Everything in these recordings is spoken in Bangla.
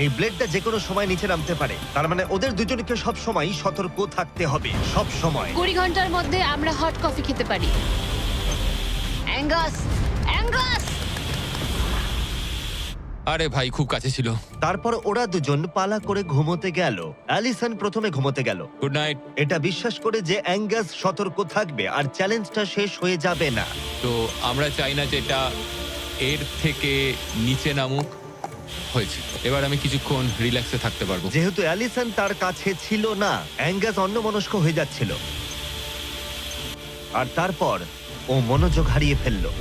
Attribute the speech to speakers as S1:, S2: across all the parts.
S1: এই ব্লেডটা যে কোনো সময় নিচে নামতে পারে, তার মানে ওদের দুজনকে সব সময় সতর্ক থাকতে হবে, সব সময়।
S2: 20 ঘন্টার মধ্যে আমরা হট কফি খেতে পারি। Angus, Angus!
S3: আরে ভাই, খুব কাছে ছিল।
S1: তারপর ওরা দুজন পালা করে ঘুমোতে গেল। অ্যালিসন প্রথমে ঘুমোতে গেল,
S3: গুড নাইট।
S1: এটা বিশ্বাস করে যে অ্যাঙ্গাস সতর্ক থাকবে আর চ্যালেঞ্জটা শেষ হয়ে যাবে না।
S3: তো আমরা চাই না যে এটা এর থেকে নিচে নামুক। হয়েছে, এবার আমি কিছুক্ষণ রিল্যাক্সে থাকতে পারবো।
S1: যেহেতু অ্যালিসন তার কাছে ছিল না, অ্যাঙ্গাস অন্যমনস্ক হয়ে যাচ্ছিল, আর তারপর ও মনোযোগ হারিয়ে ফেললো।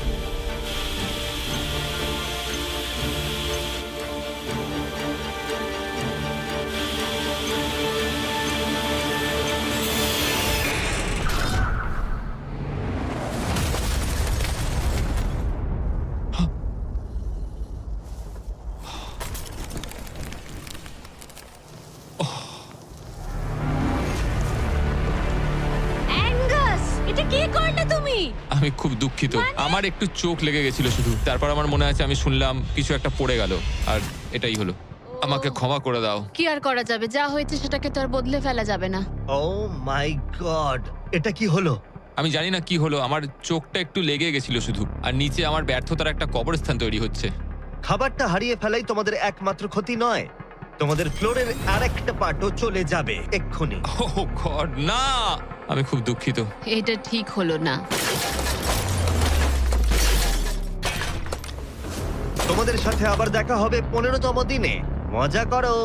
S2: অ্যাঙ্গাস, এটা কি করলে তুমি?
S3: আমি খুব দুঃখিত, আমার একটু চোখ লেগে গেছিল শুধু। তারপর আমার মনে আছে আমি শুনলাম কিছু একটা পড়ে গেল, আর এটাই হলো। আমাকে ক্ষমা করে দাও।
S2: কি আর করা যাবে, যা হয়েছে সেটাকে তো আর বদলে ফেলা যাবে না।
S1: ও মাই গড, এটা কি হলো?
S3: আমি জানি না কি হলো, আমার চোখটা একটু লেগে গেছিল শুধু, আর নিচে আমার ব্যর্থতার একটা কবরস্থান তৈরি হচ্ছে।
S1: খাবারটা হারিয়ে ফেলাই তোমাদের একমাত্র ক্ষতি নয়, তোমাদের ফ্লোরের আরেকটা পার্টও চলে যাবে এক্ষুনি।
S3: ওহ গড, না! আমি খুব দুঃখিত।
S2: এটা ঠিক হলো না।
S1: তোমাদের সাথে আবার দেখা হবে 15তম দিনে। মজা করো।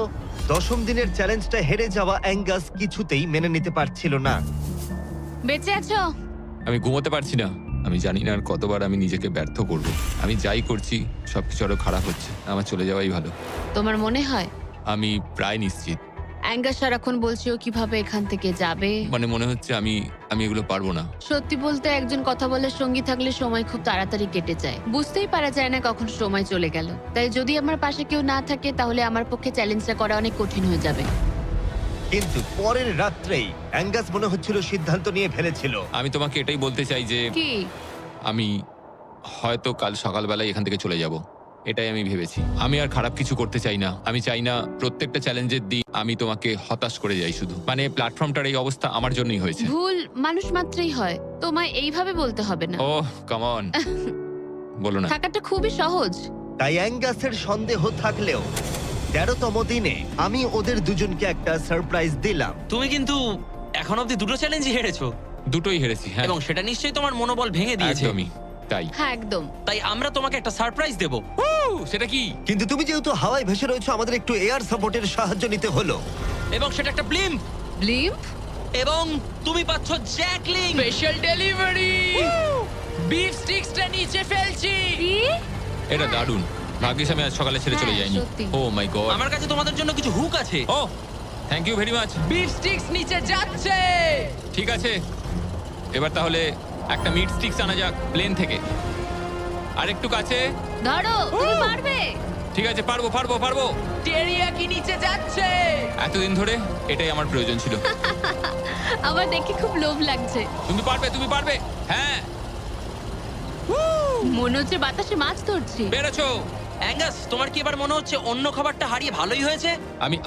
S1: 10ম দিনের চ্যালেঞ্জটা হেরে যাওয়া অ্যাঙ্গাস কিছুতেই মেনে নিতে পারছিল না।
S2: বেঁচে আছো?
S3: আমি ঘুমোতে পারছি না। আমি জানি না আর কতবার আমি নিজেকে ব্যর্থ করব। আমি যাই করছি সবকিছু আরো খারাপ হচ্ছে। আমার চলে যাওয়াই ভালো।
S2: তোমার মনে হয়?
S3: আমি প্রায় নিশ্চিত।
S2: অ্যাঙ্গাস সারাক্ষণ বলছি ও কিভাবে এখান থেকে যাবে।
S3: মানে মনে হচ্ছে আমি এগুলো পারবো না।
S2: সত্যি বলতে একজন কথা বলার সঙ্গী থাকলে সময় খুব তাড়াতাড়ি কেটে যায়, বুঝতেই পারা যায় না কখন সময় চলে গেল। তাই যদি আমার পাশে কেউ না থাকে তাহলে আমার পক্ষে চ্যালেঞ্জটা করা অনেক কঠিন হয়ে যাবে।
S1: কিন্তু পরের রাত্রেই অ্যাঙ্গাস মনে হচ্ছিল সিদ্ধান্ত নিয়ে ফেলেছিল।
S3: আমি তোমাকে এটাই বলতে চাই যে
S2: কি?
S3: আমি হয়তো কাল সকালবেলায় এখান থেকে চলে যাব। এটাই আমি ভেবেছি। আমি আর খারাপ কিছু করতে চাই না। আমি চাই না প্রত্যেকটা চ্যালেঞ্জের দিন আমি তোমাকে হতাশ করে যাই শুধু। মানে প্ল্যাটফর্মটার এই অবস্থা আমার জন্যই হয়েছে।
S2: ভুল মানুষ মাত্রই হয়, তোমায় এইভাবে বলতে হবে না।
S3: ওহ কাম অন, বলো না।
S2: থাকাটা খুবই সহজ।
S1: তাই অ্যাঙ্গাসের সন্দেহ থাকলেও 13তম দিনে আমি ওদের দুজনকে একটা সারপ্রাইজ দিলাম।
S4: তুমি কিন্তু এখন অব্দি দুটো চ্যালেঞ্জই হেরেছো,
S3: দুটোই হেরেছি, হ্যাঁ।
S4: এবং সেটা নিশ্চয়ই তোমার মনোবল ভেঙে দিয়েছে।
S3: একদমই তাই।
S2: হ্যাঁ একদম।
S4: তাই আমরা তোমাকে একটা সারপ্রাইজ দেব।
S3: সেটা কি?
S1: কিন্তু তুমি যেহেতু হাওয়ায় ভেসে রয়েছো, আমাদের একটু এয়ার সাপোর্টের সাহায্য নিতে হলো।
S4: এবং সেটা একটা ব্লিম্প।
S2: ব্লিম্প?
S4: এবং তুমি পাচ্ছ জ্যাকলিং।
S5: Special delivery! বিফ স্টিক্সটা নিচে ফেলছি।
S2: কি?
S3: এটা দারুণ। ভাগ্যিস আমি আজ সকালে ছেড়ে চলে
S2: হ্যাঁ,
S3: যাইনি।
S2: সত্যি।
S3: Oh my God.
S4: আমার কাছে তোমাদের জন্য কিছু হুক আছে।
S3: Oh thank you very much.
S5: Beef sticks নিচে যাচ্ছে।
S3: ঠিক আছে, এবার তাহলে একটা মিট স্টিক্স আনা যাক প্লেন থেকে। আর একটু কাছে।
S2: ধরো, তুমি পারবে।
S3: ঠিক আছে, পারবো পারবো পারবো।
S5: টেরিয়াকি নিচে যাচ্ছে।
S3: এতদিন ধরে এটাই আমার প্রয়োজন ছিল।
S2: আমার দেখে খুব লোভ লাগছে।
S3: তুমি পারবে, তুমি পারবে। হ্যাঁ,
S2: মনে হচ্ছে বাতাসে মাছ ধরছি।
S3: পেরেছো।
S4: অ্যাঙ্গাস, তোমার কি এবার মনে হচ্ছে অন্য খাবারটা হারিয়ে ভালোই হয়েছে?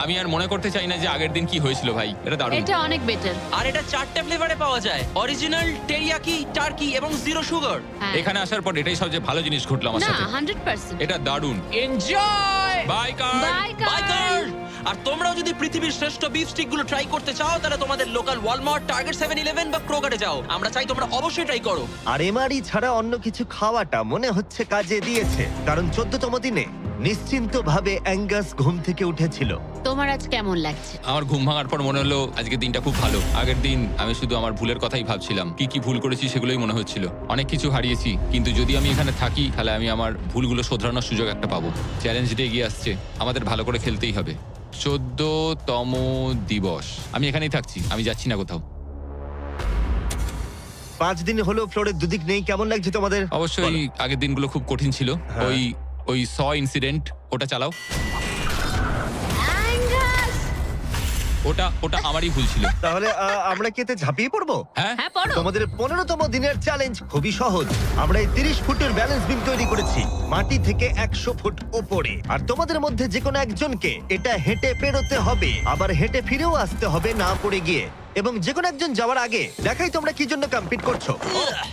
S3: আমি আর মনে করতে চাই না যে আগের দিন কি হয়েছিল ভাই। এটা দারুণ।
S2: এটা অনেক বেটার।
S4: আর এটা 4টে ফ্লেভারে পাওয়া যায়, অরিজিনাল, টেরিয়াকি, টার্কি এবং জিরো সুগার।
S3: এখানে আসার পর এটাই সবচেয়ে ভালো জিনিস ঘটলো আমার
S2: না,
S3: সাথে।
S2: 100%।
S3: এটা দারুণ।
S5: Enjoy!
S3: Bye car.
S2: Bye
S4: bye car. আর তোমরাও যদি পৃথিবীর শ্রেষ্ঠ বিফ স্টিক গুলো ট্রাই করতে চাও, তাহলে তোমাদের লোকাল ওয়ালমার্ট, টার্গেট, 7-11 বা ক্রোগারে যাও। আমরা চাই তোমরা অবশ্যই ট্রাই করো।
S1: আর এমআরই ছাড়া অন্য কিছু খাওয়াটা মনে হচ্ছে কাজে দিয়েছে, কারণ 14তম দিনে নিশ্চিন্তভাবে অ্যাঙ্গাস ঘুম থেকে উঠেছিল।
S2: তোমার আজ কেমন লাগছে?
S3: আমার ঘুম ভাঙার পর মনে হলো আজকের দিনটা খুব ভালো। আগের দিন আমি শুধু আমার ভুলের কথাই ভাবছিলাম, কি কি ভুল করেছি সেগুলোই মনে হচ্ছিল। অনেক কিছু হারিয়েছি, কিন্তু যদি আমি এখানে থাকি তাহলে আমি আমার ভুলগুলো শোধরানোর সুযোগ একটা পাবো। চ্যালেঞ্জটা এগিয়ে আসছে, আমাদের ভালো করে খেলতেই হবে। 14তম দিবস। আমি এখানেই থাকছি, আমি যাচ্ছি না কোথাও।
S1: 5 দিন হলো ফ্লোরের দুদিক নেই, কেমন লাগছে তোমাদের?
S3: অবশ্যই আগের দিনগুলো খুব কঠিন ছিল।
S1: হ্যাঁ।
S3: ওই ইনসিডেন্ট, ওটা চালাও।
S2: অ্যাঙ্গাস!
S3: ওটা ওটা আমারই ভুল ছিল।
S1: তাহলে আমরা কি এতে ঝাঁপিয়ে পড়বো?
S3: হ্যাঁ
S2: হ্যাঁ পড়ো।
S1: তোমাদের 15তম দিনের চ্যালেঞ্জ খুবই সহজ। আমরা এই 30 ফুটের ব্যালেন্স বিম তৈরি করেছি মাটি থেকে 100 ফুট ওপরে, আর তোমাদের মধ্যে যে কোনো একজনকে এটা হেঁটে পেরোতে হবে, আবার হেঁটে ফিরেও আসতে হবে না পড়ে গিয়ে। এবং যে কোনো একজন যাওয়ার আগে দেখাই তোমরা কি জন্য কম্পিট করছো।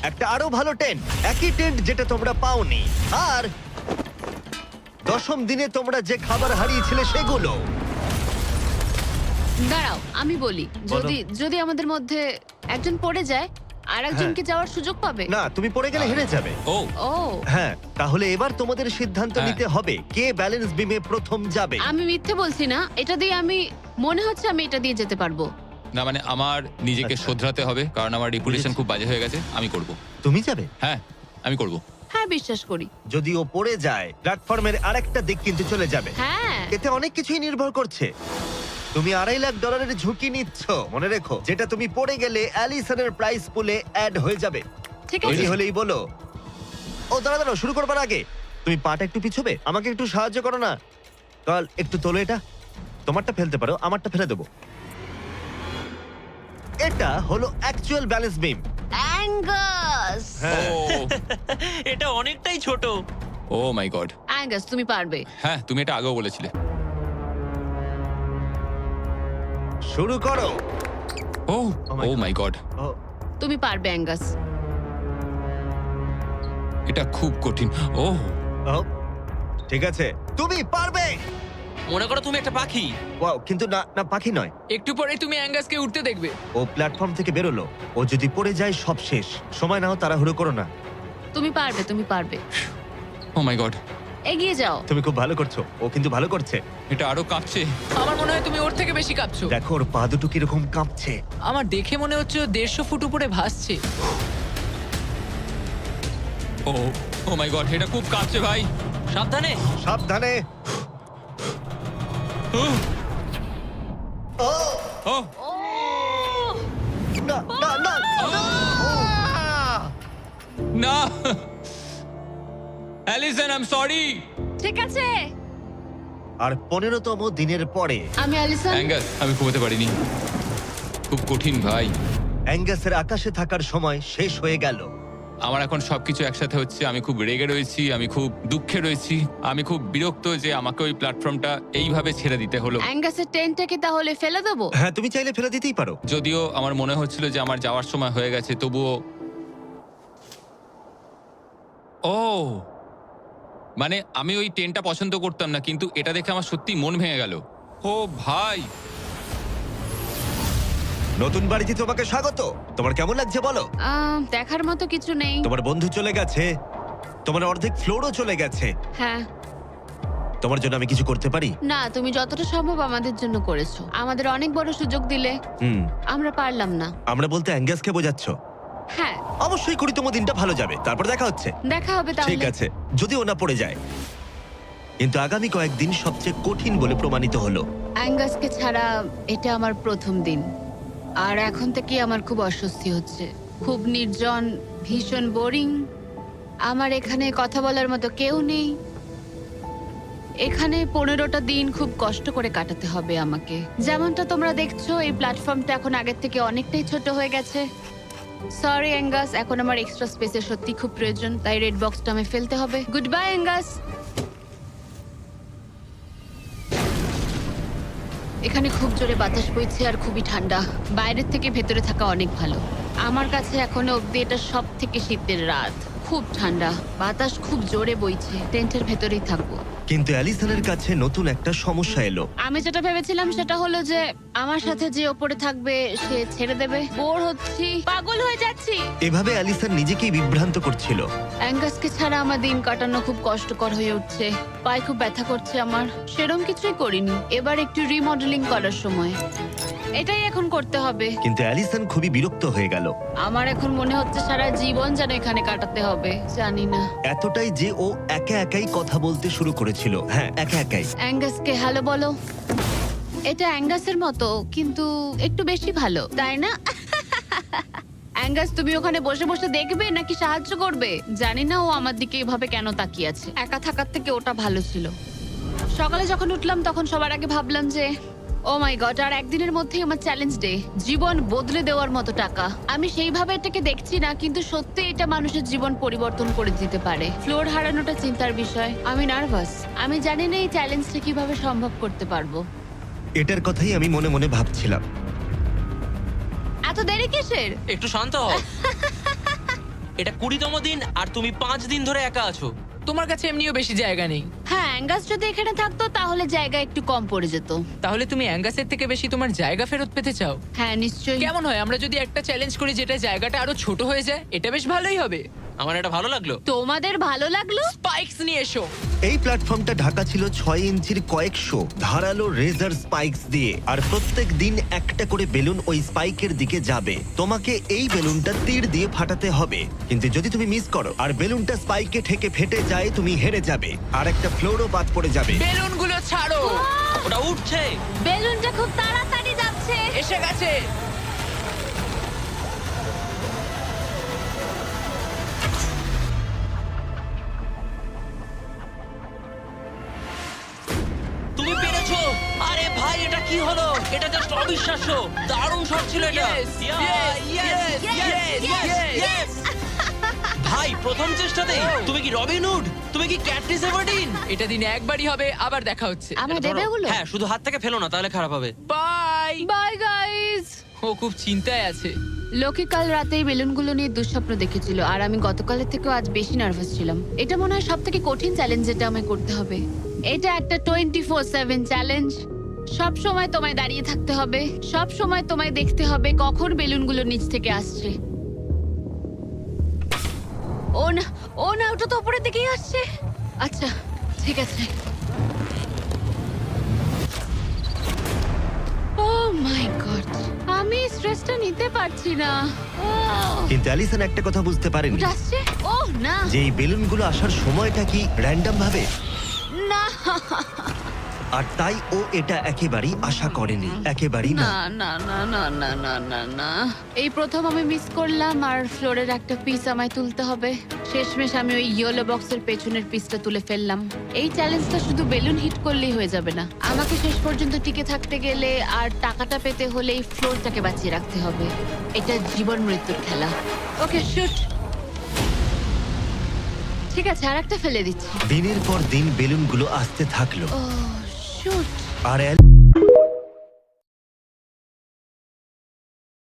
S1: একটা আরো ভালো টেন্ট, একই টেন্ট যেটা তোমরা পাওনি, আর 10ম দিনে তোমরা যে খাবার হারিয়েছিলে সেগুলো।
S2: দাঁড়াও আমি বলি, যদি আমাদের মধ্যে একজন পড়ে যায় আর একজনকে যাওয়ার সুযোগ পাবে।
S1: না, তুমি পড়ে গেলে হেরে যাবে।
S3: ও
S2: ও,
S1: হ্যাঁ, তাহলে এবার তোমাদের সিদ্ধান্ত
S3: হ্যাঁ।
S1: নিতে হবে কে ব্যালেন্স বিমে প্রথম যাবে।
S2: আমি মিথ্যে বলছি না, এটা দিয়ে আমি মনে হচ্ছে আমি এটা দিয়ে যেতে পারবো।
S3: না মানে আমার নিজেকে
S1: আচ্ছা।
S3: শোধরাতে হবে, কারণ আমার রিপুটেশন খুব বাজে হয়ে গেছে। আমি করব।
S1: তুমি যাবে?
S3: হ্যাঁ আমি করব।
S2: হ্যাঁ বিশ্বাস করি।
S1: যদি ও পড়ে যায় প্ল্যাটফর্মের আরেকটা দিক কিন্তু চলে যাবে।
S2: হ্যাঁ
S1: এতে অনেক কিছুই নির্ভর করছে। তুমি $2.5 লাখ ঝুঁকি নিচ্ছ, মনে রেখো, যেটা তুমি পড়ে গেলে অ্যালিসনের প্রাইস পুলে অ্যাড হয়ে যাবে।
S2: ঠিক আছে।
S1: তৈরি হলেই বলো। ও দাঁড়াও, শুরু করবার আগে তুমি পাটা একটু পিছবে, আমাকে একটু সাহায্য করো না। কাল একটু তোলো এটা, তোমারটা ফেলতে পারো, আমারটা ফেলে দেবো। এটা হলো অ্যাকচুয়াল ব্যালেন্স বিম।
S2: অ্যাঙ্গাস,
S1: হ্যাঁ,
S3: ও
S4: এটা অনেকটাই ছোট।
S3: ও মাই গড।
S2: অ্যাঙ্গাস তুমি পারবে।
S3: হ্যাঁ তুমি এটা আগেও বলেছিলে।
S1: শুরু করো।
S3: Oh
S1: my
S3: oh
S1: God.
S3: My God,
S1: oh,
S2: তুমি পারবে অ্যাঙ্গাস।
S3: এটা খুব কঠিন। ও
S1: ও, ঠিক আছে, তুমি পারবে।
S4: মনে করো তুমি একটা পাখি।
S1: ওয়াও, কিন্তু না না, পাখি নয়।
S5: একটু পরে তুমি অ্যাঙ্গাসকে উঠতে দেখবে।
S1: ও প্ল্যাটফর্ম থেকে বেরোলো, ও যদি পড়ে যায় সব শেষ। সময় নাও, তাড়াহুড়ো করো না।
S2: তুমি পারবে, তুমি পারবে।
S3: ও মাই গড,
S2: এগিয়ে যাও।
S1: তুমি খুব ভালো করছো, ও কিন্তু ভালো করছে।
S3: এটা আরো কাঁপছে।
S5: আমার মনে হয় তুমি ওর থেকে বেশি কাঁপছো।
S1: দেখো ওর পা দুটো কিরকম কাঁপছে।
S5: আমার দেখে মনে হচ্ছে ও 150 ফুট উপরে ভাসছে।
S3: ও ও মাই গড, এটা খুব কাঁপছে ভাই।
S4: সাবধানে।
S1: সাবধানে।
S3: ও
S1: ও,
S3: ও
S1: না না না, না।
S3: না অ্যালিসন, আই এম সরি।
S2: ঠিক আছে।
S1: আর 15তম দিনের পরে
S2: আমি অ্যালিসন।
S3: অ্যাঙ্গাস, আমি ঘুমোতে পারিনি, খুব কঠিন ভাই।
S1: অ্যাঙ্গাসের আকাশে থাকার সময় শেষ হয়ে গেল।
S3: আমার এখন সবকিছু একসাথে হচ্ছে। আমি খুব রেগে রয়েছি, আমি খুব দুঃখে রয়েছি, আমি খুব বিরক্ত যে আমাকে ওই প্ল্যাটফর্মটা এইভাবে ছেড়ে দিতে হলো।
S2: অ্যাঙ্গাসের টেন্টটাকে তাহলে ফেলে দেবো?
S1: হ্যাঁ, তুমি চাইলে ফেলে দিতেই পারো।
S3: যদিও আমার মনে হচ্ছিল যে আমার যাওয়ার সময় হয়ে গেছে, তবুও ও মানে আমি ওই টেনটা পছন্দ করতাম না, কিন্তু এটা দেখে আমার সত্যি মন ভেঙে গেল। ও ভাই,
S1: নতুন বাড়িতে তোমাকে স্বাগত। তোমার কেমন লাগছে বলো?
S2: দেখার মতো কিছু নেই।
S1: তোমার বন্ধু চলে গেছে, তোমার অর্ধেক ফ্লোরও চলে গেছে।
S2: হ্যাঁ।
S1: তোমার জন্য আমি কিছু করতে পারি?
S2: না, তুমি যতটা সম্ভব আমাদের জন্য করেছো। আমাদের অনেক বড় সুযোগ দিলে,
S1: হুম,
S2: আমরা পারলাম না।
S1: আমরা বলতে অ্যাঙ্গাসকে বোঝাচ্ছ?
S2: হ্যাঁ,
S1: অবশ্যই 20তম দিনটা ভালো যাবে, তারপর দেখা হচ্ছে।
S2: দেখা হবে
S1: ঠিক
S2: তাহলে।
S1: আছে, যদি ওনা পড়ে যায়। কিন্তু আগামী কয়েকদিন সবচেয়ে কঠিন বলে প্রমাণিত হলো।
S2: অ্যাঙ্গাসকে ছাড়া এটা আমার প্রথম দিন, আর এখন থেকে আমার খুব অস্বস্তি হচ্ছে। খুব নির্জন, ভীষণ বোরিং। আমার এখানে কথা বলার মতো কেউ নেই। এখানে 15টা দিন খুব কষ্ট করে কাটাতে হবে আমাকে। যেমনটা তোমরা দেখছো, এই প্ল্যাটফর্মটা এখন আগের থেকে অনেকটাই ছোট হয়ে গেছে। সরি অ্যাঙ্গাস, এখন আমার এক্সট্রা স্পেসের সত্যি খুব প্রয়োজন, তাই রেড বক্সটা আমি ফেলতে হবে। Good bye Angus. এখানে খুব জোরে বাতাস বইছে আর খুবই ঠান্ডা। বাইরের থেকে ভেতরে থাকা অনেক ভালো। আমার কাছে এখনো অব্দি এটা সব থেকে শীতের রাত। খুব ঠান্ডা, বাতাস খুব জোরে বইছে। টেন্টের ভেতরেই থাকবো।
S1: কিন্তু অ্যালিসনের কাছে নতুন একটা সমস্যা এলো।
S2: আমি যেটা ভেবেছিলাম সেটা হলো যে আমার সাথে যে ওপরে থাকবে সে ছেড়ে দেবে। বোর হচ্ছি, পাগল হয়ে যাচ্ছি।
S1: এভাবে অ্যালিসন নিজেকেই বিভ্রান্ত করছিল।
S2: অ্যাঙ্গাসকে ছাড়া আমার দিন কাটানো খুব কষ্টকর হয়ে উঠছে। পায়ে খুব ব্যথা করছে আমার। সেরম কিছুই করিনি। এবার একটু রিমডেলিং করার সময়। এটাই এখন করতে হবে।
S1: কিন্তু অ্যালিসন খুবই বিরক্ত হয়ে গেল।
S2: আমার এখন মনে হচ্ছে সারা জীবন যেন এখানে কাটাতে হবে। জানি না।
S1: এতটাই যে ও একা একাই কথা বলতে শুরু করেছিল। হ্যাঁ, একা একাই।
S2: অ্যাঙ্গাসকে হ্যালো বলো। এটা অ্যাঙ্গাসের মতো, কিন্তু একটু বেশি ভালো, তাই না? অ্যাঙ্গাস, তুমি ওখানে বসে বসে দেখবে নাকি সাহায্য করবে? জানি না ও আমার দিকে এভাবে কেন তাকিয়ে আছে। একা থাকার থেকে ওটা ভালো ছিল। সকালে যখন উঠলাম তখন সবার আগে ভাবলাম যে ও মাই গড, আর একদিনের মধ্যেই আমার চ্যালেঞ্জ ডে। জীবন বদলে দেওয়ার মতো টাকা। আমি সেইভাবে এটাকে দেখছি না, কিন্তু সত্যি এটা মানুষের জীবন পরিবর্তন করে দিতে পারে। ফ্লোর হারানোটা চিন্তার বিষয়। আমি নার্ভাস। আমি জানি না এই চ্যালেঞ্জটা কিভাবে সম্ভব করতে পারবো।
S1: এটার কথাই আমি মনে মনে ভাবছিলাম।
S2: এত দেরি কিসের?
S4: একটু শান্ত হও। এটা 20তম দিন আর তুমি 5 দিন ধরে একা আছো।
S5: তোমার কাছে এমনিও বেশি জায়গা নেই,
S2: হ্যাঁ, অ্যাঙ্গাস যদি এখানে থাকতো তাহলে জায়গা একটু কম পড়ে যেত।
S5: তাহলে তুমি অ্যাঙ্গাসের থেকে বেশি তোমার জায়গা ফেরত পেতে চাও?
S2: হ্যাঁ, নিশ্চয়ই।
S5: কেমন হয় আমরা যদি একটা চ্যালেঞ্জ করি যেটা জায়গাটা আরো ছোট হয়ে যায়? এটা বেশ ভালোই হবে।
S4: আমার এটা ভালো লাগলো।
S2: তোমাদের ভালো লাগলো?
S5: স্পাইকস নিয়ে এসো।
S1: এই প্ল্যাটফর্মটা ঢাকা ছিল 6 ইঞ্চির কয়েকশো ধারালো রেজার স্পাইকস দিয়ে, আর প্রত্যেক দিন একটা করে বেলুন ওই স্পাইকের দিকে যাবে। তোমাকে এই বেলুনটা তীর দিয়ে ফাটাতে হবে, কিন্তু যদি তুমি মিস করো আর বেলুনটা স্পাইকে ঠেকে ফেটে যায়, তুমি হেরে যাবে আর একটা ফ্লোরও বাদ পড়ে যাবে।
S5: বেলুনগুলো ছাড়ো।
S4: ওটা উঠছে।
S2: বেলুনটা খুব তাড়াতাড়ি যাচ্ছে।
S5: এসে গেছে।
S4: তুমি পেরেছো। আরে ভাই, এটা কি হলো? এটা জাস্ট অবিশ্বাস্য। দারুণ শট ছিল এটা।
S5: Yes,
S4: Yeah,
S5: yes,
S4: yes, yes, yes. ভাই, প্রথম চেষ্টাতেই তুমি কি রবিন হুড? তুমি কি ক্যাটরিস এভারডিন?
S5: এটা দিনে একবারই হবে, আবার দেখা হচ্ছে।
S2: আমার
S4: এটা ধরো।
S2: দেবে ওগুলো?
S4: হ্যাঁ, শুধু হাত থেকে ফেলো না, তাহলে খারাপ হবে।
S5: বাই।
S2: Bye guys.
S5: ও খুব চিন্তায় আছে।
S2: লোকে কাল রাতেই বেলুনগুলো নিয়ে দুঃস্বপ্ন দেখেছিল, আর আমি গতকালের থেকেও আজ বেশি নার্ভাস ছিলাম। এটা মনে হয় সব থেকে কঠিন চ্যালেঞ্জ যেটা আমায় করতে হবে। এটা একটা 24/7 চ্যালেঞ্জ। সব সময় তোমায় দাঁড়িয়ে থাকতে হবে, সব সময় তোমায় দেখতে হবে কখন বেলুনগুলো নিচ থেকে আসছে। ও না, ও না, ওটা তো উপরের দিকেই আসছে। আচ্ছা, ঠিক আছে। ও মাই গড, আমি স্ট্রেসটা নিতে পারছি না।
S1: কিন্তু অ্যালিসন একটা কথা বুঝতে পারেনি,
S2: ওটা আসছে? ও না,
S1: যে এই বেলুনগুলো আসার সময়টা কি র্যান্ডম ভাবে,
S2: না,
S1: আর তাই ও এটা একেবারেই আশা করেনি, একেবারেই না।
S2: না, না, না, না, না, না, না, না। এই প্রথম আমি মিস করলাম, আর ফ্লোরের একটা পিস আমায় তুলতে হবে। শেষমেশ আমি ওই ইয়েলো বক্সের পেছনের পিসটা তুলে ফেললাম। এই চ্যালেঞ্জটা শুধু বেলুন হিট করলেই হয়ে যাবে না, আমাকে শেষ পর্যন্ত টিকে থাকতে গেলে আর টাকাটা পেতে হলে এই ফ্লোরটাকে বাঁচিয়ে রাখতে হবে। এটা জীবন মৃত্যুর খেলা। ওকে, শুট। ঠিক আছে, আর একটা ফেলে দিচ্ছি।
S1: দিনের পর দিন বেলুনগুলো আসতে থাকলো,
S2: ও, শুট।
S1: আর